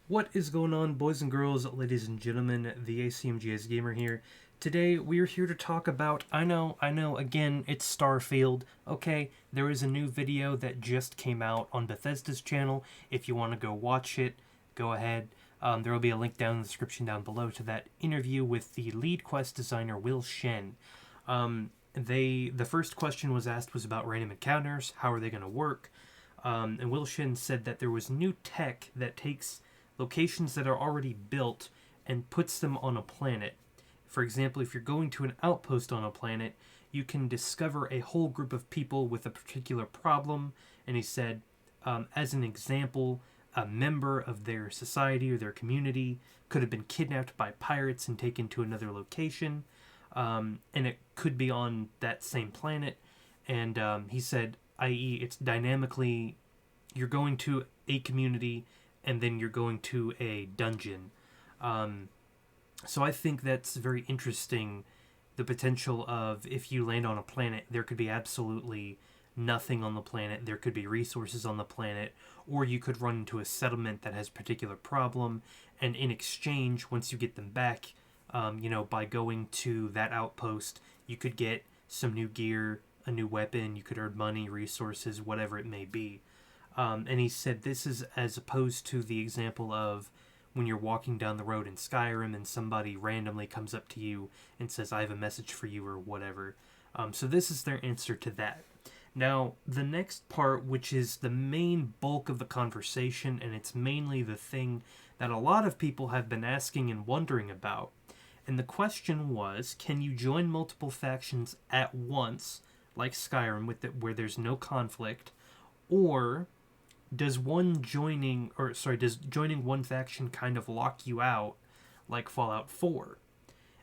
What is going on, boys and girls, ladies and gentlemen? The ACMGS Gamer here. Today, we are here to talk about, I know, again, it's Starfield. Okay, there is a new video that just came out on Bethesda's channel. If you want to go watch it, go ahead. There will be a link down in the description down below to that interview with the lead quest designer, Will Shen. The first question was asked was about random encounters. How are they going to work? And Will Shen said that there was new tech that takes locations that are already built and puts them on a planet. For example, if you're going to an outpost on a planet, you can discover a whole group of people with a particular problem. And he said, as an example, a member of their society or their community could have been kidnapped by pirates and taken to another location. And it could be on that same planet. And he said, i.e., it's dynamically, you're going to a community and then you're going to a dungeon. So I think that's very interesting, the potential of if you land on a planet, there could be absolutely nothing on the planet, there could be resources on the planet, or you could run into a settlement that has a particular problem, and in exchange, once you get them back, by going to that outpost, you could get some new gear, a new weapon, you could earn money, resources, whatever it may be. And he said this is as opposed to the example of when you're walking down the road in Skyrim and somebody randomly comes up to you and says, I have a message for you or whatever. So this is their answer to that. Now, the next part, which is the main bulk of the conversation, and it's mainly the thing that a lot of people have been asking and wondering about. And the question was, can you join multiple factions at once, like Skyrim, where there's no conflict, or does joining one faction kind of lock you out like Fallout 4?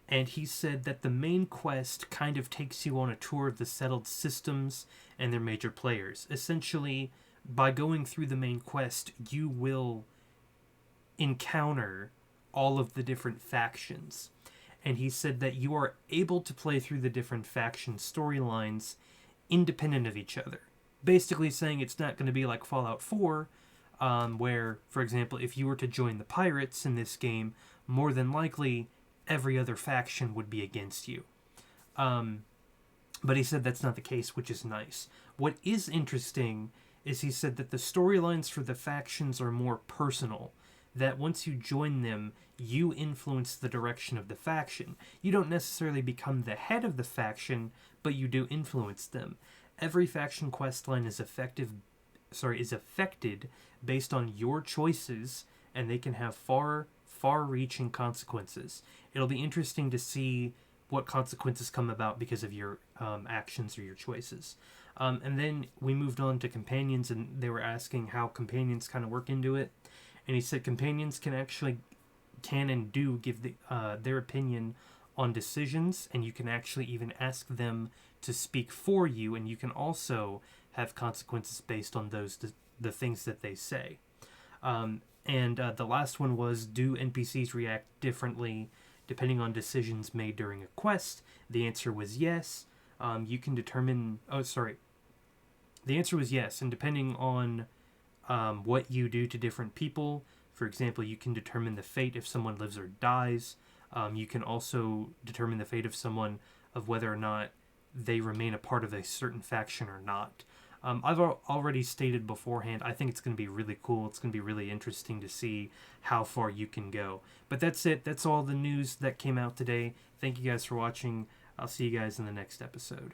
And he said that the main quest kind of takes you on a tour of the settled systems and their major players. Essentially, by going through the main quest, you will encounter all of the different factions. And he said that you are able to play through the different faction storylines independent of each other. Basically saying it's not going to be like Fallout 4, where, for example, if you were to join the pirates in this game, more than likely every other faction would be against you. But he said that's not the case, which is nice. What is interesting is he said that the storylines for the factions are more personal, that once you join them, you influence the direction of the faction. You don't necessarily become the head of the faction, but you do influence them. Every faction questline is affected based on your choices, and they can have far-reaching consequences. It'll be interesting to see what consequences come about because of your actions or your choices. And then we moved on to companions, and they were asking how companions kind of work into it. And he said companions can and do give their opinion on decisions, and you can actually even ask them to speak for you, and you can also have consequences based on the things that they say. And the last one was, do NPCs react differently depending on decisions made during a quest? The answer was yes. You can determine... The answer was yes, and depending on what you do to different people, for example, you can determine the fate if someone lives or dies. You can also determine the fate of someone of whether or not they remain a part of a certain faction or not. I've already stated beforehand, I think it's going to be really cool. It's going to be really interesting to see how far you can go. But that's it. That's all the news that came out today. Thank you guys for watching. I'll see you guys in the next episode.